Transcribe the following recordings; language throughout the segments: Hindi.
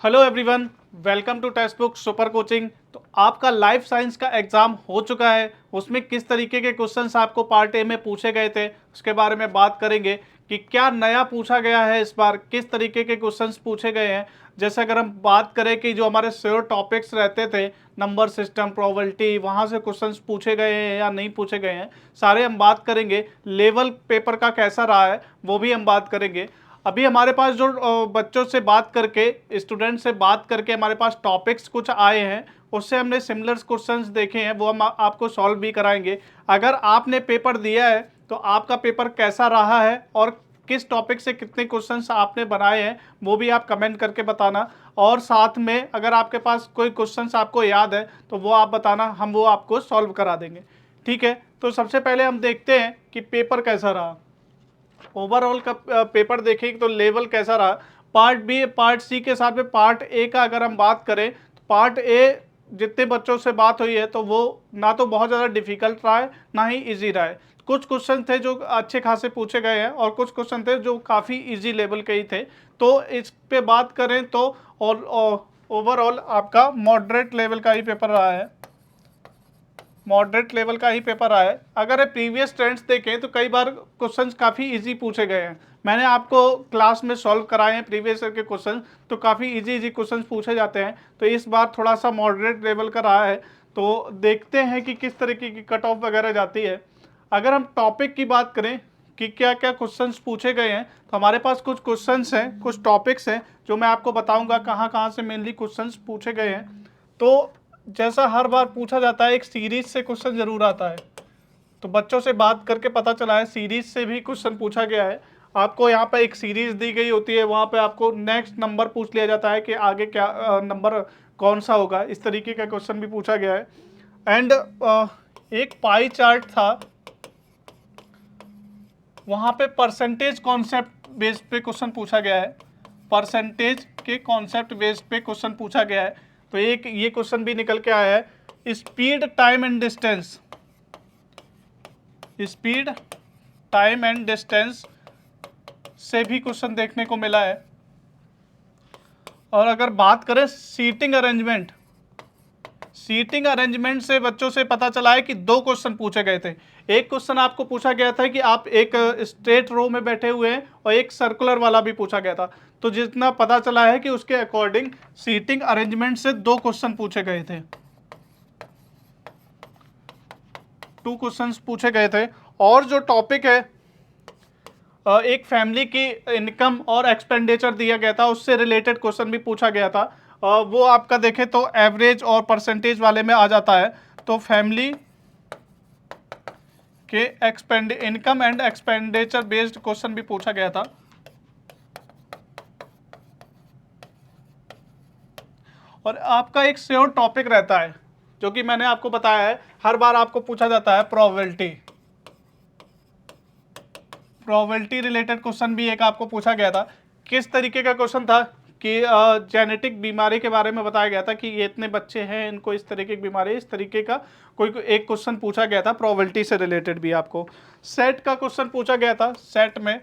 Hello everyone, welcome to text book super coaching. तो आपका लाइफ साइंस का एग्जाम हो चुका है। उसमें किस तरीके के क्वेश्चंस आपको पार्ट ए में पूछे गए थे उसके बारे में बात करेंगे कि क्या नया पूछा गया है इस बार, किस तरीके के क्वेश्चंस पूछे गए हैं। जैसे अगर हम बात करें कि जो हमारे श्योर टॉपिक्स रहते थे, नंबर सिस्टम, प्रोबेबिलिटी, वहाँ से क्वेश्चंस पूछे गए हैं या नहीं पूछे गए हैं, सारे हम बात करेंगे। लेवल पेपर का कैसा रहा है वो भी हम बात करेंगे। अभी हमारे पास जो बच्चों से बात करके, स्टूडेंट से बात करके हमारे पास टॉपिक्स कुछ आए हैं, उससे हमने सिमिलर क्वेश्चंस देखे हैं, वो हम आपको सॉल्व भी कराएंगे। अगर आपने पेपर दिया है तो आपका पेपर कैसा रहा है और किस टॉपिक से कितने क्वेश्चंस आपने बनाए हैं वो भी आप कमेंट करके बताना। और साथ में अगर आपके पास कोई क्वेश्चंस आपको याद है तो वो आप बताना, हम वो आपको सॉल्व करा देंगे। ठीक है, तो सबसे पहले हम देखते हैं कि पेपर कैसा रहा। ओवरऑल का पेपर देखें तो लेवल कैसा रहा। पार्ट बी, पार्ट सी के साथ में पार्ट ए का अगर हम बात करें तो पार्ट ए जितने बच्चों से बात हुई है तो वो ना तो बहुत ज़्यादा डिफिकल्ट रहा है ना ही इजी रहा है। कुछ क्वेश्चन थे जो अच्छे खासे पूछे गए हैं और कुछ क्वेश्चन थे जो काफ़ी इजी लेवल के ही थे। तो इस पे बात करें तो और ओवरऑल आपका मॉडरेट लेवल का ही पेपर रहा है। मॉडरेट लेवल का ही पेपर आया है। अगर प्रीवियस ट्रेंड्स देखें तो कई बार क्वेश्चंस काफ़ी इजी पूछे गए हैं। मैंने आपको क्लास में सॉल्व कराए हैं प्रीवियस ईयर के क्वेश्चन, तो काफ़ी इजी क्वेश्चंस पूछे जाते हैं। तो इस बार थोड़ा सा मॉडरेट लेवल का रहा है। तो देखते हैं कि किस तरीके की कट ऑफ वगैरह जाती है। अगर हम टॉपिक की बात करें कि क्या क्या क्वेश्चंस पूछे गए हैं, तो हमारे पास कुछ क्वेश्चंस हैं, कुछ टॉपिक्स हैं जो मैं आपको बताऊंगा कहाँ कहाँ से मेनली क्वेश्चंस पूछे गए हैं। तो जैसा हर बार पूछा जाता है, एक सीरीज से क्वेश्चन जरूर आता है। तो बच्चों से बात करके पता चला है सीरीज से भी क्वेश्चन पूछा गया है। आपको यहाँ पे एक सीरीज दी गई होती है, वहाँ पे आपको नेक्स्ट नंबर पूछ लिया जाता है कि आगे क्या नंबर कौन सा होगा। इस तरीके का क्वेश्चन भी पूछा गया है। एंड एक पाई चार्ट था, वहाँ पे परसेंटेज कॉन्सेप्ट बेस्ड पे क्वेश्चन पूछा गया है। परसेंटेज के कॉन्सेप्ट बेस्ड पे क्वेश्चन पूछा गया है। तो एक ये क्वेश्चन भी निकल के आया है। Speed, time and distance, speed, time and distance से भी क्वेश्चन देखने को मिला है। और अगर बात करें सीटिंग अरेंजमेंट, सीटिंग अरेंजमेंट से बच्चों से पता चला है कि दो क्वेश्चन पूछे गए थे। एक क्वेश्चन आपको पूछा गया था कि आप एक स्ट्रेट रो में बैठे हुए हैं और एक सर्कुलर वाला भी पूछा गया था। तो जितना पता चला है कि उसके अकॉर्डिंग सीटिंग अरेंजमेंट से दो क्वेश्चन पूछे गए थे, 2 क्वेश्चंस पूछे गए थे। और जो टॉपिक है, एक फैमिली की इनकम और एक्सपेंडिचर दिया गया था, उससे रिलेटेड क्वेश्चन भी पूछा गया था। वो आपका देखें तो एवरेज और परसेंटेज वाले में आ जाता है। तो फैमिली के income and expenditure based question भी पूछा गया था। और आपका एक श्योर टॉपिक रहता है जो कि मैंने आपको बताया है, हर बार आपको पूछा जाता है प्रोबेबिलिटी। प्रोबेबिलिटी रिलेटेड क्वेश्चन भी एक आपको पूछा गया था। किस तरीके का क्वेश्चन था कि जेनेटिक बीमारी के बारे में बताया गया था कि ये इतने बच्चे हैं, इनको इस तरीके की बीमारी, इस तरीके का कोई एक क्वेश्चन पूछा गया था। प्रोबेबिलिटी से रिलेटेड भी आपको सेट का क्वेश्चन पूछा गया था। सेट में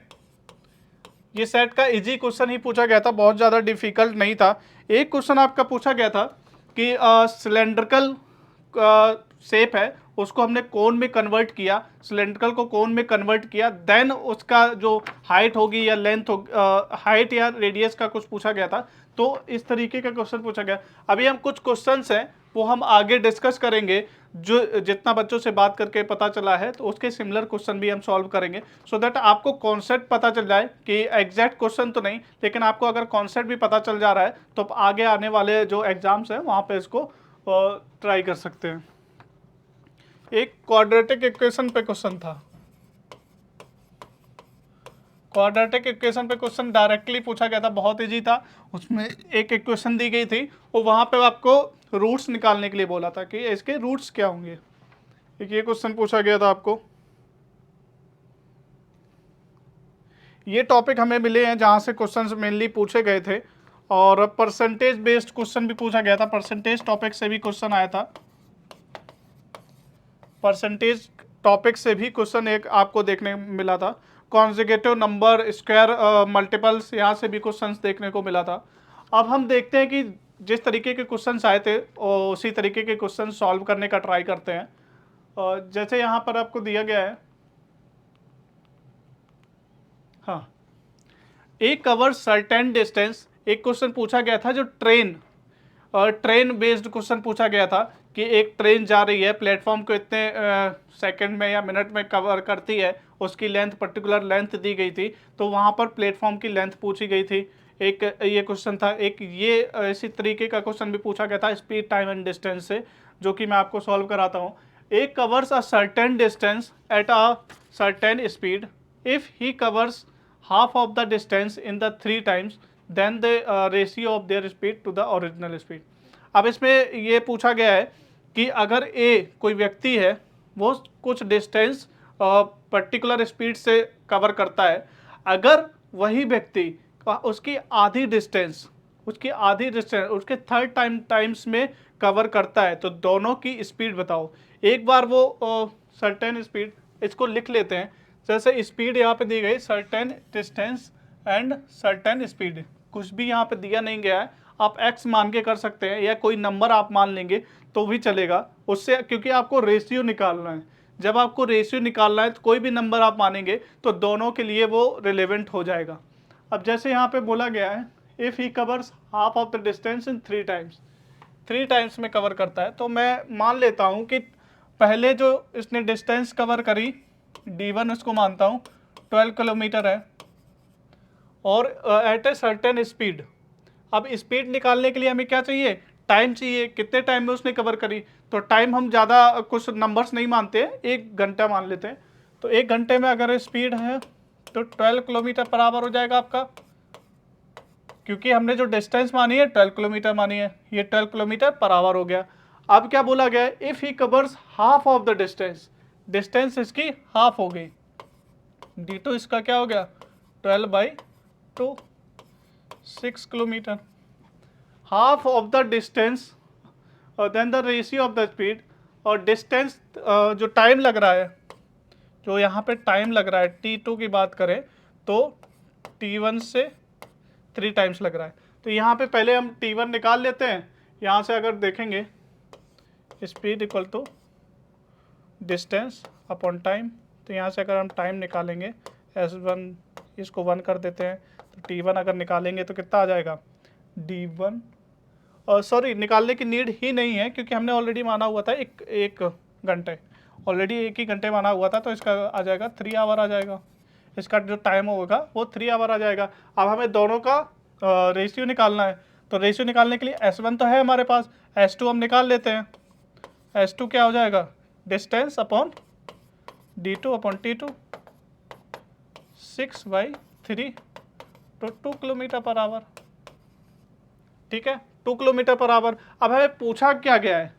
ये सेट का इजी क्वेश्चन ही पूछा गया था, बहुत ज़्यादा डिफिकल्ट नहीं था। एक क्वेश्चन आपका पूछा गया था कि सिलेंड्रिकल शेप है, उसको हमने कोन में कन्वर्ट किया, सिलेंड्रिकल को कोन में कन्वर्ट किया, देन उसका जो हाइट होगी या लेंथ हो, हाइट या रेडियस का कुछ पूछा गया था। तो इस तरीके का क्वेश्चन पूछा गया। अभी हम कुछ क्वेश्चंस हैं वो हम आगे डिस्कस करेंगे, जो जितना बच्चों से बात करके पता चला है तो उसके सिमिलर क्वेश्चन भी हम सॉल्व करेंगे, सो दैट आपको कॉन्सेप्ट पता चल जाए कि एग्जैक्ट क्वेश्चन तो नहीं, लेकिन आपको अगर कॉन्सेप्ट भी पता चल जा रहा है तो आप आगे आने वाले जो एग्जाम्स हैं वहाँ पे इसको ट्राई कर सकते हैं। एक क्वाड्रेटिक इक्वेशन पे क्वेश्चन था। क्वाड्रेटिक इक्वेशन पे क्वेश्चन डायरेक्टली पूछा गया था, बहुत इजी था। उसमें एक इक्वेशन दी गई थी और वहाँ पे आपको रूट्स निकालने के लिए बोला था कि इसके रूट्स क्या होंगे। एक ये क्वेश्चन पूछा गया था आपको। ये टॉपिक हमें मिले हैं जहाँ से क्वेश्चंस मेनली पूछे गए थे। और परसेंटेज बेस्ड क्वेश्चन भी पूछा गया था, परसेंटेज टॉपिक से भी क्वेश्चन आया था। परसेंटेज टॉपिक से भी क्वेश्चन एक आपको देखने मिला था। कॉन्जिगेटिव नंबर, स्क्वायर मल्टीपल्स, यहाँ से भी क्वेश्चंस देखने को मिला था। अब हम देखते हैं कि जिस तरीके के क्वेश्चंस आए थे उसी तरीके के क्वेश्चन सॉल्व करने का ट्राई करते हैं। जैसे यहाँ पर आपको दिया गया है, हाँ, ए कवर सर्टेन डिस्टेंस, एक क्वेश्चन पूछा गया था जो ट्रेन बेस्ड क्वेश्चन पूछा गया था कि एक ट्रेन जा रही है, प्लेटफॉर्म को इतने सेकंड में या मिनट में कवर करती है, उसकी लेंथ पर्टिकुलर लेंथ दी गई थी, तो वहाँ पर प्लेटफॉर्म की लेंथ पूछी गई थी। एक ये क्वेश्चन था, एक ये इसी तरीके का क्वेश्चन भी पूछा गया था स्पीड टाइम एंड डिस्टेंस से, जो कि मैं आपको सॉल्व कराता हूँ। A covers a certain distance at a certain speed, if he covers half of the distance in the 3 times then the ratio of their speed to the original speed। अब इसमें ये पूछा गया है कि अगर ए कोई व्यक्ति है, वो कुछ डिस्टेंस पर्टिकुलर स्पीड से कवर करता है, अगर वही व्यक्ति उसकी आधी डिस्टेंस उसके थर्ड टाइम्स में कवर करता है, तो दोनों की स्पीड बताओ। एक बार वो सर्टेन स्पीड, इसको लिख लेते हैं। जैसे स्पीड यहाँ पे दी गई certain distance and certain speed, कुछ भी यहाँ पे दिया नहीं गया है, आप x मान के कर सकते हैं या कोई नंबर आप मान लेंगे तो भी चलेगा उससे, क्योंकि आपको रेशियो निकालना है। जब आपको रेशियो निकालना है तो कोई भी नंबर आप मानेंगे तो दोनों के लिए वो रिलेवेंट हो जाएगा। अब जैसे यहाँ पे बोला गया है if he covers half of the distance in 3 times में कवर करता है, तो मैं मान लेता हूँ कि पहले जो इसने डिस्टेंस कवर करी d1 उसको मानता हूँ 12 किलोमीटर है, और एट ए सर्टेन स्पीड। अब स्पीड निकालने के लिए हमें क्या चाहिए, टाइम चाहिए, कितने टाइम में उसने कवर करी। तो टाइम हम ज़्यादा कुछ नंबर्स नहीं मानते हैं, 1 घंटा मान लेते हैं। तो 1 घंटे में अगर स्पीड है तो 12 किलोमीटर पर आवर हो जाएगा आपका, क्योंकि हमने जो डिस्टेंस मानी है 12 किलोमीटर मानी है, ये 12 किलोमीटर पर आवर हो गया। अब क्या बोला गया है, if he covers half of the distance इसकी हाफ हो गई, d2 इसका क्या हो गया 12/2, 6 kilometre, half of the distance और then the ratio of the speed, और डिस्टेंस जो टाइम लग रहा है, जो यहाँ पे टाइम लग रहा है t2 की बात करें तो t1 से 3 टाइम्स लग रहा है। तो यहाँ पे पहले हम t1 निकाल लेते हैं। यहाँ से अगर देखेंगे speed equal to distance upon time, तो यहाँ से अगर हम टाइम निकालेंगे s1 इसको 1 कर देते हैं, तो t1 अगर निकालेंगे तो कितना आ जाएगा d1, और सॉरी निकालने की नीड ही नहीं है क्योंकि हमने ऑलरेडी माना हुआ था एक घंटे, ऑलरेडी 1 ही घंटे माना हुआ था, तो इसका आ जाएगा 3 आवर आ जाएगा, इसका जो टाइम होगा वो 3 आवर आ जाएगा। अब हमें दोनों का रेशियो निकालना है, तो रेशियो निकालने के लिए s1 तो है हमारे पास, s2 हम निकाल लेते हैं। s2 क्या हो जाएगा distance upon d2 upon t2, 6/3 तो 2 किलोमीटर पर आवर, ठीक है 2 किलोमीटर पर आवर। अब हमें पूछा क्या गया है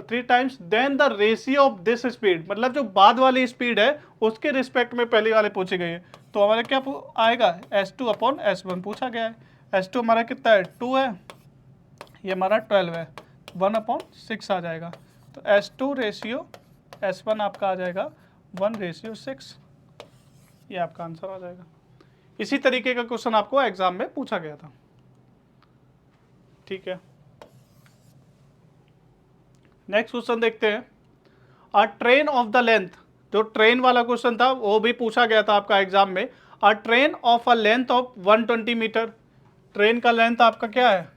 3 times then the ratio of this speed, मतलब जो बाद वाली स्पीड है उसके रिस्पेक्ट में पहले वाले पूछे गए हैं, तो हमारा क्या आएगा s2 अपॉन s1 पूछा गया है। s2 हमारा कितना है 2 है, ये हमारा 12 है, 1/6 आ जाएगा, तो s2 रेशियो s1 आपका आ जाएगा 1/6, ये आपका आंसर आ जाएगा। इसी तरीके का क्वेश्चन आपको एग्जाम में पूछा गया था, ठीक है। नेक्स्ट क्वेश्चन देखते हैं, a train of the length, जो ट्रेन वाला क्वेश्चन था वो भी पूछा गया था आपका एग्जाम में। A train of a length ऑफ 120 मीटर, ट्रेन का लेंथ आपका क्या है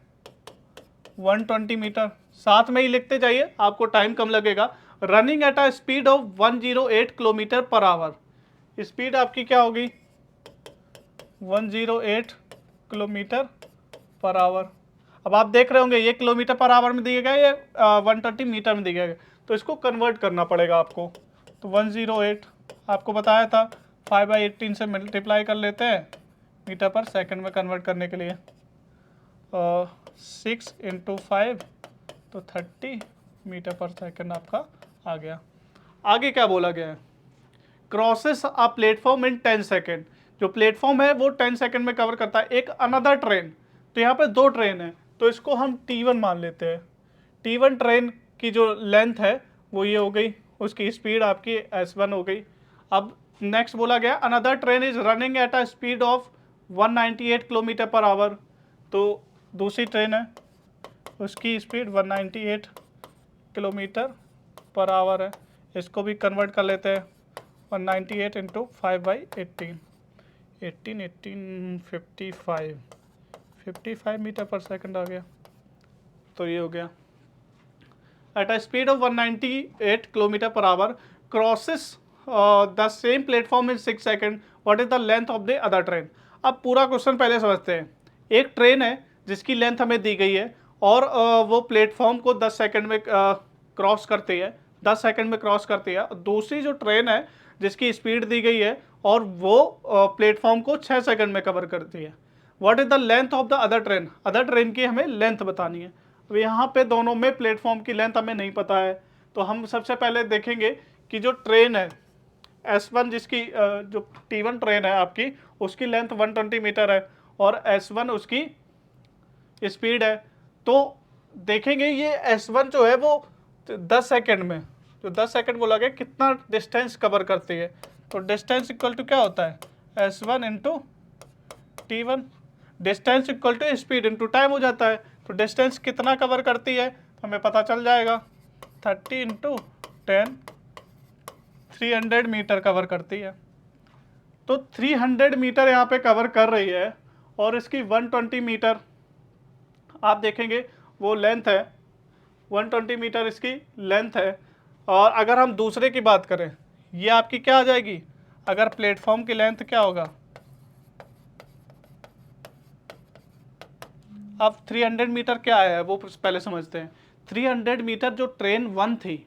120 मीटर, साथ में ही लिखते जाइए आपको टाइम कम लगेगा। Running at a speed of 108 kilometre per hour, speed आपकी क्या होगी 108 किलोमीटर पर आवर। अब आप देख रहे होंगे ये किलोमीटर पर आवर में दिया गया, ये 120 मीटर में दिया गया, तो इसको कन्वर्ट करना पड़ेगा आपको। तो 108 आपको बताया था 5/18 से मल्टीप्लाई कर लेते हैं, मीटर पर सेकंड में कन्वर्ट करने के लिए 6 × 5 तो 30 मीटर पर सेकंड आपका आ गया। आगे क्या बोला गया है, crosses a platform in 10 second, जो प्लेटफॉर्म है वो 10 सेकेंड में कवर करता है। एक अनदर ट्रेन, तो यहाँ पे 2 ट्रेन है, तो इसको हम T1 मान लेते हैं। T1 ट्रेन की जो लेंथ है वो ये हो गई, उसकी स्पीड आपकी s1 हो गई। अब नेक्स्ट बोला गया another train is running at a speed of 198 kilometre per hour, तो दूसरी ट्रेन है उसकी स्पीड 198 किलोमीटर पर आवर है। इसको भी कन्वर्ट कर लेते हैं, 198 इंटू 5/18, 55 मीटर पर सेकंड आ गया। तो ये हो गया। At a speed of 198 kilometre per hour crosses the same platform in 6 second, what is the length of the other train. अब पूरा क्वेश्चन पहले समझते हैं। एक ट्रेन है जिसकी लेंथ हमें दी गई है और वो प्लेटफॉर्म को 10 सेकंड में क्रॉस करती है, 10 सेकंड में क्रॉस करती है। दूसरी जो ट्रेन है जिसकी स्पीड दी गई है और वो प्लेटफॉर्म को 6 सेकंड में कवर करती है। What is the length of the other train, other train की हमें लेंथ बतानी है। अब यहाँ पे दोनों में प्लेटफॉर्म की लेंथ हमें नहीं पता है, तो हम सबसे पहले देखेंगे कि जो ट्रेन है S1 जिसकी जो T1 ट्रेन है आपकी, उसकी लेंथ 120 मीटर है और S1 उसकी स्पीड है। तो देखेंगे ये S1 जो है वो 10 सेकंड में, जो 10 सेकंड बोला गया कितना डिस्टेंस कवर करती है। तो डिस्टेंस इक्वल टू क्या होता है, S1 into T1। Distance equal to speed into time हो जाता है। तो डिस्टेंस कितना कवर करती है तो हमें पता चल जाएगा, 30 इंटू 10, 300 मीटर कवर करती है। तो 300 मीटर यहाँ पे कवर कर रही है और इसकी 120 मीटर आप देखेंगे वो लेंथ है, 120 मीटर इसकी लेंथ है। और अगर हम दूसरे की बात करें, ये आपकी क्या आ जाएगी, अगर प्लेटफॉर्म की लेंथ क्या होगा, अब 300 मीटर क्या है वो पहले समझते हैं। 300 मीटर जो ट्रेन 1 थी,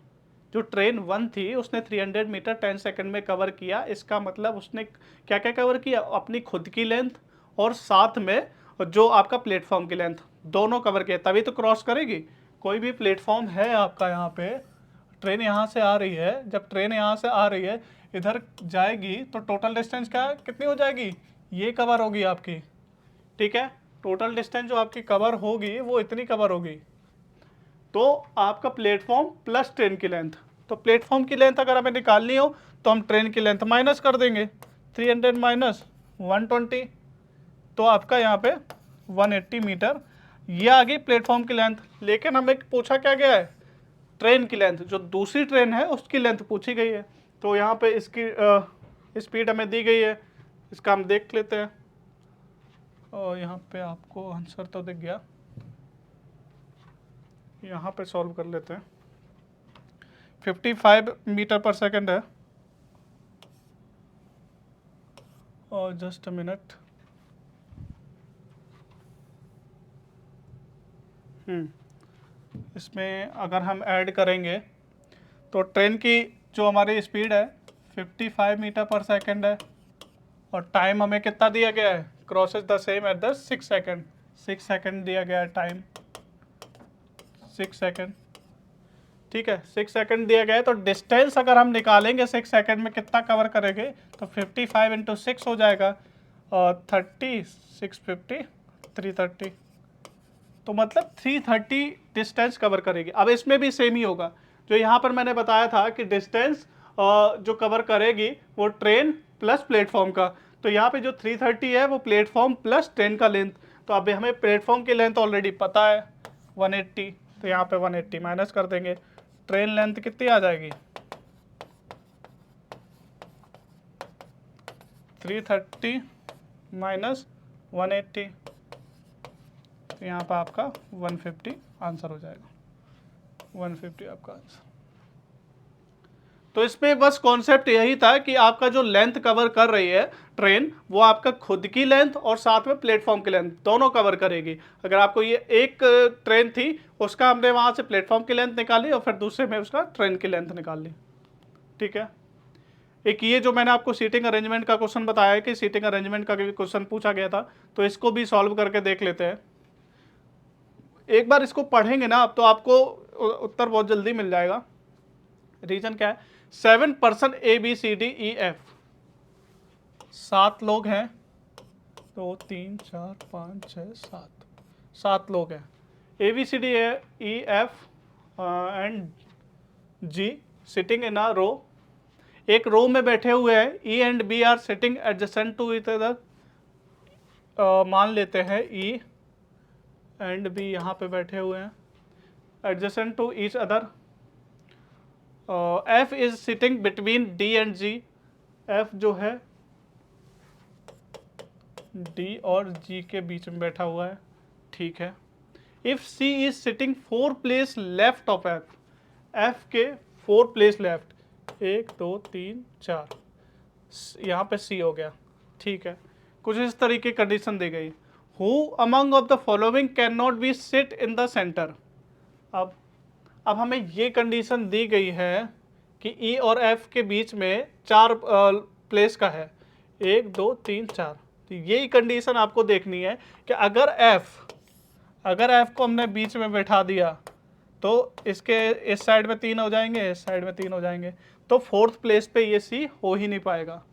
जो ट्रेन 1 थी उसने 300 मीटर 10 सेकंड में कवर किया। इसका मतलब उसने क्या क्या कवर किया, अपनी खुद की लेंथ और साथ में जो आपका प्लेटफॉर्म की लेंथ, दोनों कवर किया, तभी तो क्रॉस करेगी। कोई भी प्लेटफॉर्म है आपका, यहाँ पे ट्रेन यहाँ से आ रही है, जब ट्रेन यहाँ से आ रही है इधर जाएगी तो टोटल डिस्टेंस क्या कितनी हो जाएगी, ये कवर होगी आपकी, ठीक है। टोटल डिस्टेंस जो आपकी कवर होगी वो इतनी कवर होगी। तो आपका प्लेटफॉर्म प्लस ट्रेन की लेंथ, तो प्लेटफॉर्म की लेंथ अगर हमें निकालनी हो तो हम ट्रेन की लेंथ माइनस कर देंगे, 300 माइनस 120, तो आपका यहाँ पे 180 मीटर ये आ गई प्लेटफॉर्म की लेंथ। लेकिन हमें पूछा क्या गया है, ट्रेन की लेंथ, जो दूसरी ट्रेन है उसकी लेंथ पूछी गई है। तो यहाँ पे इसकी स्पीड हमें दी गई है, इसका हम देख लेते हैं और यहाँ पे आपको आंसर तो दिख गया, यहाँ पे सॉल्व कर लेते हैं। 55 मीटर पर सेकंड है और जस्ट अ मिनट, इसमें अगर हम ऐड करेंगे तो ट्रेन की जो हमारी स्पीड है 55 मीटर पर सेकंड है और टाइम हमें कितना दिया गया है, crosses the same at the 6 second, 6 second दिया गया है टाइम, 6 सेकंड, ठीक है, 6 सेकंड दिया गया है। तो डिस्टेंस अगर हम निकालेंगे 6 सेकंड में कितना कवर करेंगे तो 55 इंटू 6 हो जाएगा और 30, 650, 330, तो मतलब 330 डिस्टेंस कवर करेगी। अब इसमें भी सेम ही होगा, जो यहाँ पर मैंने बताया था कि डिस्टेंस जो कवर करेगी वो ट्रेन प्लस प्लेटफॉर्म का, तो यहाँ पे जो 330 है वो प्लेटफॉर्म प्लस ट्रेन का लेंथ। तो अभी हमें प्लेटफॉर्म की लेंथ ऑलरेडी पता है 180, तो यहाँ पे 180 माइनस कर देंगे, ट्रेन लेंथ कितनी आ जाएगी 330 माइनस 180, तो यहाँ पर आपका 150 आंसर हो जाएगा, 150 आपका आंसर। तो इसमें बस कॉन्सेप्ट यही था कि आपका जो लेंथ कवर कर रही है ट्रेन, वो आपका खुद की लेंथ और साथ में प्लेटफॉर्म की लेंथ दोनों कवर करेगी। अगर आपको ये एक ट्रेन थी उसका हमने वहाँ से प्लेटफॉर्म की लेंथ निकाली और फिर दूसरे में उसका ट्रेन की लेंथ निकाल ली, ठीक है। एक ये जो मैंने आपको सीटिंग अरेंजमेंट का क्वेश्चन बताया है कि सीटिंग अरेंजमेंट का भी क्वेश्चन पूछा गया था, तो इसको भी सॉल्व करके देख लेते हैं। एक बार इसको पढ़ेंगे ना आप तो आपको उत्तर बहुत जल्दी मिल जाएगा। रीजन क्या है, 7 पर्सन ABCDEF, 7 लोग हैं, 2 3 4 5 6 7, 7 लोग हैं। ABCDEF and G sitting in a row, एक रो में बैठे हुए हैं। E and B are sitting adjacent to each other, मान लेते हैं E एंड बी यहाँ पे बैठे हुए हैं adjacent to each other. F is sitting between D and G, F जो है डी और जी के बीच में बैठा हुआ है, ठीक है। If C is sitting 4 place left of F, F के 4 प्लेस लेफ्ट, 1 2 3 4, यहाँ पे सी हो गया, ठीक है। कुछ इस तरीके की कंडीशन दी गई। Who among of the following can not be sit in the centre. अब हमें ये कंडीशन दी गई है कि ई और एफ के बीच में 4 प्लेस का है, 1 2 3 4। तो यही कंडीशन आपको देखनी है कि अगर एफ को हमने बीच में बैठा दिया तो इसके इस साइड में 3 हो जाएंगे, इस साइड में 3 हो जाएंगे, तो 4th प्लेस पे ये सी हो ही नहीं पाएगा।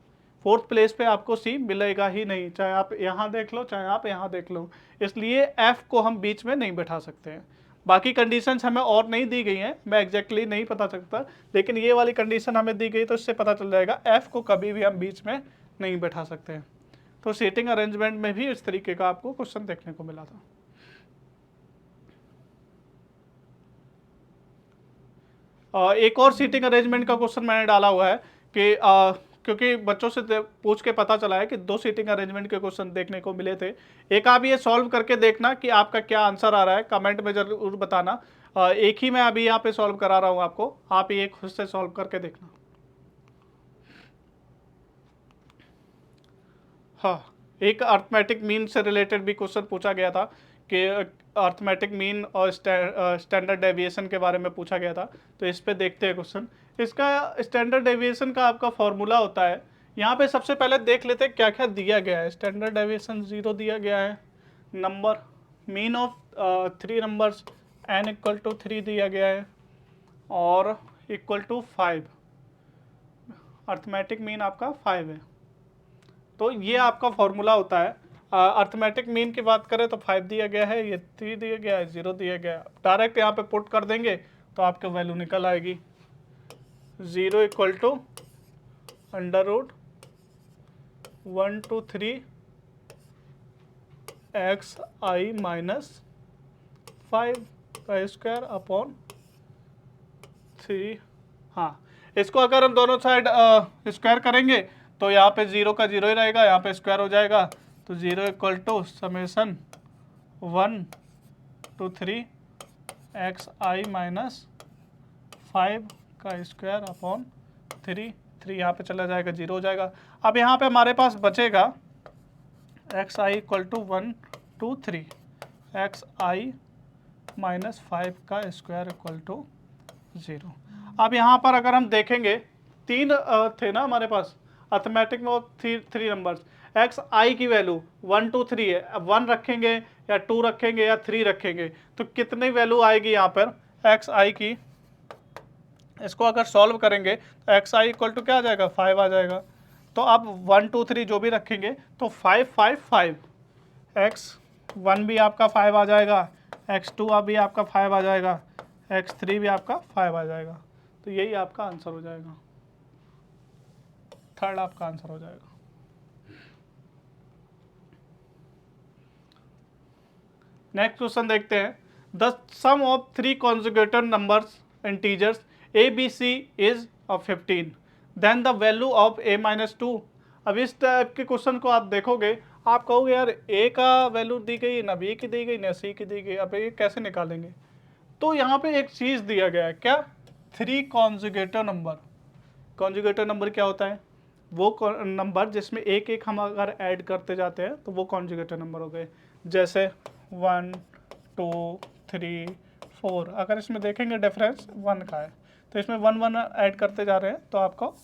4th प्लेस पे आपको सी मिलेगा ही नहीं, चाहे आप यहाँ देख लो चाहे आप यहाँ देख लो। इसलिए एफ को हम बीच में नहीं बैठा सकते हैं। बाकी कंडीशंस हमें और नहीं दी गई हैं, मैं एग्जैक्टली नहीं पता सकता, लेकिन ये वाली कंडीशन हमें दी गई तो इससे पता चल जाएगा एफ को कभी भी हम बीच में नहीं बैठा सकते हैं। तो सीटिंग अरेंजमेंट में भी इस तरीके का आपको क्वेश्चन देखने को मिला था। एक और सीटिंग अरेंजमेंट का क्वेश्चन मैंने डाला हुआ है कि क्योंकि बच्चों से पूछ के पता चला है कि 2 सीटिंग अरेंजमेंट के क्वेश्चन देखने को मिले थे। एक आप ये सॉल्व करके देखना कि आपका क्या आंसर आ रहा है, कमेंट में जरूर बताना। एक ही मैं अभी यहाँ पे सॉल्व करा रहा हूँ आपको, आप ये खुद से सॉल्व करके देखना। हाँ, एक अर्थमेटिक मीन से रिलेटेड भी क्वेश्चन पूछा गया था कि अर्थमेटिक मीन और स्टैंडर्ड डेविएशन के बारे में पूछा गया था। तो इस पे देखते हैं क्वेश्चन। इसका स्टैंडर्ड डेविएशन का आपका फॉर्मूला होता है, यहाँ पे सबसे पहले देख लेते हैं क्या क्या दिया गया है। स्टैंडर्ड डेविएशन 0 दिया गया है, number mean of 3 numbers n equal to 3 दिया गया है और इक्वल टू 5, अर्थमेटिक मीन आपका 5 है। तो ये आपका फॉर्मूला होता है। अर्थमेटिक मीन की बात करें तो 5 दिया गया है, ये 3 दिया गया है, 0 दिया गया है। डायरेक्ट यहाँ पे पुट कर देंगे तो आपके वैल्यू निकल आएगी। 0 equal to under root 1 to 3 x i minus 5 का स्क्वायर अपॉन 3। हाँ, इसको अगर हम दोनों साइड स्क्वायर करेंगे तो यहाँ पे 0 का 0 ही रहेगा, यहाँ पे स्क्वायर हो जाएगा। तो 0 equal to summation 1 to 3 x i minus 5 का स्क्वायर अपॉन 3 यहाँ पे चला जाएगा, 0 हो जाएगा। अब यहाँ पे हमारे पास बचेगा x i equal to 1 to 3 x i minus 5 का स्क्वायर इक्वल टू 0। अब यहाँ पर अगर हम देखेंगे 3 थे ना हमारे पास अर्थमेटिक में, 3 नंबर्स, एक्स आई की वैल्यू 1 to 3 है। अब 1 रखेंगे या 2 रखेंगे या 3 रखेंगे तो कितनी वैल्यू आएगी यहाँ पर एक्स आई की। इसको अगर सॉल्व करेंगे तो एक्स आई इक्वल टू क्या आ जाएगा, 5 आ जाएगा। तो अब 1 2 3 जो भी रखेंगे तो 5 5 5, एक्स 1 भी आपका 5 आ जाएगा, एक्स 2 भी आपका 5 आ जाएगा, एक्स 3 भी आपका 5 आ जाएगा। तो यही आपका आंसर हो जाएगा, थर्ड आपका आंसर हो जाएगा। नेक्स्ट क्वेश्चन देखते हैं। The sum of 3 conjugative numbers integers A B C is 15, then the value of a minus 2। अब इस टाइप के क्वेश्चन को आप देखोगे, आप कहोगे यार a का वैल्यू दी गई ना b की दी गई ना c की दी गई, अब ये कैसे निकालेंगे। तो यहाँ पे एक चीज़ दिया गया है, क्या, 3 कॉन्जुगेटिव नंबर। कॉन्जुगेटिव नंबर क्या होता है, वो नंबर जिसमें एक एक हम अगर ऐड करते जाते हैं तो वो कॉन्जुगेटिव नंबर हो गए। जैसे 1 2 3 4, अगर इसमें देखेंगे डिफरेंस 1 का है तो इसमें 1 1 ऐड करते जा रहे हैं तो आपको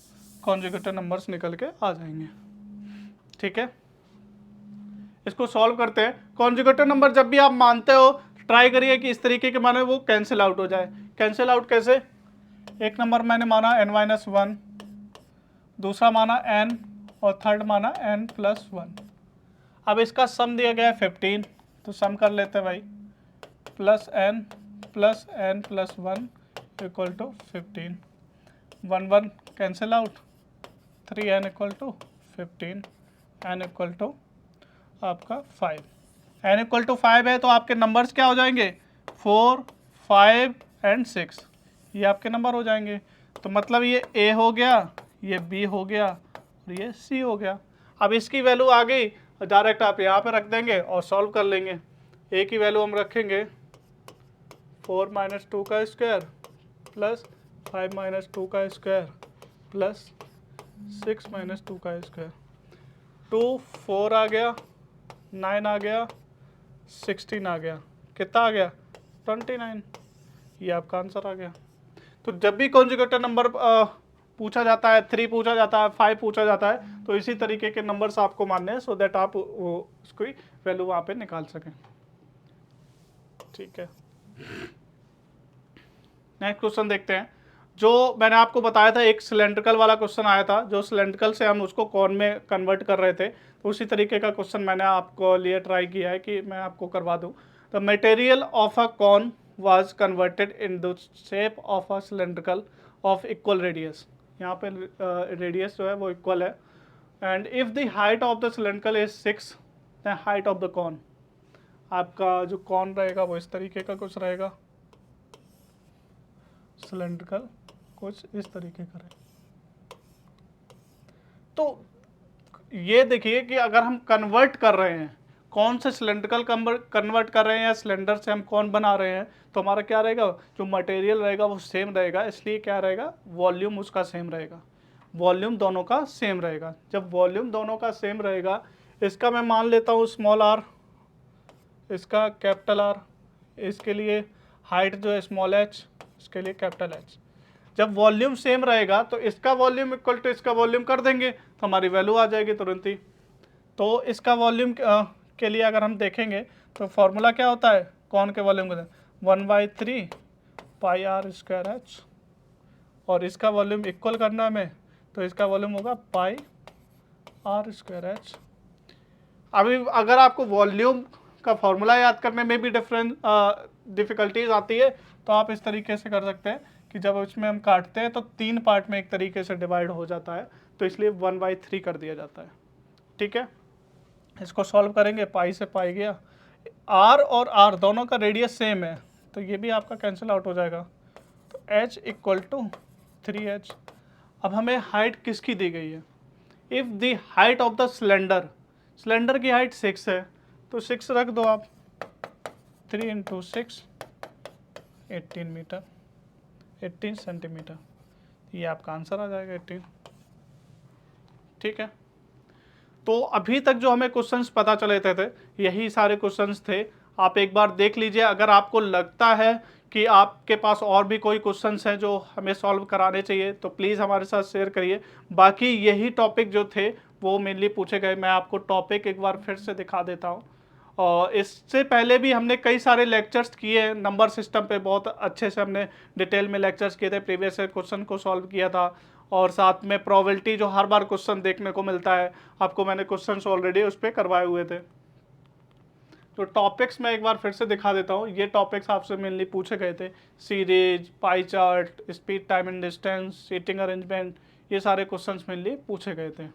कॉन्जुगेटिव नंबर्स निकल के आ जाएंगे। ठीक है, इसको सॉल्व करते हैं। कॉन्जुगेटिव नंबर जब भी आप मानते हो ट्राई करिए कि इस तरीके के माने वो कैंसिल आउट हो जाए। कैंसिल आउट कैसे, एक नंबर मैंने माना n-1, दूसरा माना n और थर्ड माना n+1। अब इसका सम दिया गया है 15, तो सम कर लेते हैं भाई, plus n+n+1 equal to 15, 1 1 cancel out, 3n equal to 15, n equal to आपका 5। n इक्वल टू 5 है तो आपके नंबर्स क्या हो जाएंगे 4, 5 एंड 6, ये आपके नंबर हो जाएंगे। तो मतलब ये a हो गया, ये b हो गया और ये c हो गया। अब इसकी वैल्यू आ गई, डायरेक्ट आप यहाँ पे रख देंगे और सॉल्व कर लेंगे। a की वैल्यू हम रखेंगे 4 माइनस 2 का स्क्वायर प्लस 5 माइनस 2 का स्क्वायर प्लस 6 माइनस 2 का स्क्वायर। 2 4 आ गया, 9 आ गया, 16 आ गया, कितना आ गया 29, ये आपका आंसर आ गया। तो जब भी कॉन्जुगेटिव नंबर पूछा जाता है, 3 पूछा जाता है, 5 पूछा जाता है, तो इसी तरीके के नंबर्स आपको मानने हैं, सो दैट आप उसकी वैल्यू वहाँ पे निकाल सकें। ठीक है, नेक्स्ट क्वेश्चन देखते हैं। जो मैंने आपको बताया था एक सिलेंड्रिकल वाला क्वेश्चन आया था, जो सिलेंड्रिकल से हम उसको कॉन में कन्वर्ट कर रहे थे, तो उसी तरीके का क्वेश्चन मैंने आपको लिए ट्राई किया है कि मैं आपको करवा दूं। The material of a cone was converted in the shape of a cylindrical of equal radius. यहाँ पे रेडियस जो है वो इक्वल है। And if the height of the cylindrical is 6, the height of the cone, आपका जो कॉन रहेगा वो इस तरीके का कुछ रहेगा, सिलेंड्रिकल कुछ इस तरीके का रहेगा। तो ये देखिए कि अगर हम कन्वर्ट कर रहे हैं, कौन से सिलेंड्रिकल कन्वर्ट कर रहे हैं या सिलेंडर से हम कौन बना रहे हैं, तो हमारा क्या रहेगा, जो मटेरियल रहेगा वो सेम रहेगा, इसलिए क्या रहेगा, वॉल्यूम उसका सेम रहेगा, वॉल्यूम दोनों का सेम रहेगा। जब वॉल्यूम दोनों का सेम रहेगा, इसका मैं मान लेता हूँ स्मॉल आर, इसका कैपिटल आर, इसके लिए हाइट जो है स्मॉल एच, इसके लिए कैपिटल एच। जब वॉल्यूम सेम रहेगा तो इसका वॉल्यूम इक्वल टू इसका वॉल्यूम कर देंगे तो हमारी वैल्यू आ जाएगी तुरंत ही। तो इसका वॉल्यूम के लिए अगर हम देखेंगे तो फॉर्मूला क्या होता है, कौन के वॉल्यूम का 1/3 पाई आर स्क्वायर एच, और इसका वॉल्यूम इक्वल करना है हमें, तो इसका वॉल्यूम होगा पाई आर स्क्वायर एच। अभी अगर आपको वॉल्यूम का फॉर्मूला याद करने में भी डिफिकल्टीज आती है, तो आप इस तरीके से कर सकते हैं कि जब इसमें हम काटते हैं तो 3 पार्ट में एक तरीके से डिवाइड हो जाता है, तो इसलिए 1/3 कर दिया जाता है। ठीक है, इसको सॉल्व करेंगे, पाई से पाई गया, आर और आर दोनों का रेडियस सेम है, तो ये भी आपका कैंसिल आउट हो जाएगा। तो h इक्वल टू 3h। अब हमें हाइट किसकी दी गई है, if the height of the cylinder, cylinder की हाइट 6 है, तो 6 रख दो आप, 3 × 6 18 मीटर, 18 सेंटीमीटर, ये आपका आंसर आ जाएगा 18। ठीक है, तो अभी तक जो हमें क्वेश्चंस पता चले थे यही सारे क्वेश्चंस थे। आप एक बार देख लीजिए, अगर आपको लगता है कि आपके पास और भी कोई क्वेश्चंस हैं जो हमें सॉल्व कराने चाहिए तो प्लीज़ हमारे साथ शेयर करिए। बाकी यही टॉपिक जो थे वो मेनली पूछे गए। मैं आपको टॉपिक एक बार फिर से दिखा देता हूँ। और इससे पहले भी हमने कई सारे लेक्चर्स किए हैं नंबर सिस्टम पे, बहुत अच्छे से हमने डिटेल में लेक्चर्स किए थे, प्रीवियस क्वेश्चन को सॉल्व किया था, और साथ में प्रोबेबिलिटी जो हर बार क्वेश्चन देखने को मिलता है, आपको मैंने क्वेश्चंस ऑलरेडी उस पर करवाए हुए थे। तो टॉपिक्स मैं एक बार फिर से दिखा देता हूँ। ये टॉपिक्स आपसे मेनली पूछे गए थे, series, pie chart, speed, time and distance, seating arrangement, ये सारे क्वेश्चंस मेनली पूछे गए थे।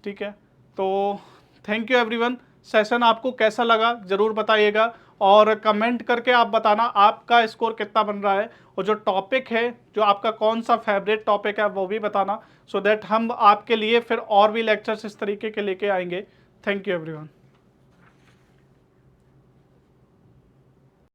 ठीक है, तो थैंक यू एवरीवन। सेशन आपको कैसा लगा ज़रूर बताइएगा, और कमेंट करके आप बताना आपका स्कोर कितना बन रहा है, और जो टॉपिक है, जो आपका कौन सा फेवरेट टॉपिक है वो भी बताना, सो दैट हम आपके लिए फिर और भी लेक्चर्स इस तरीके के लेके आएंगे। Thank you everyone.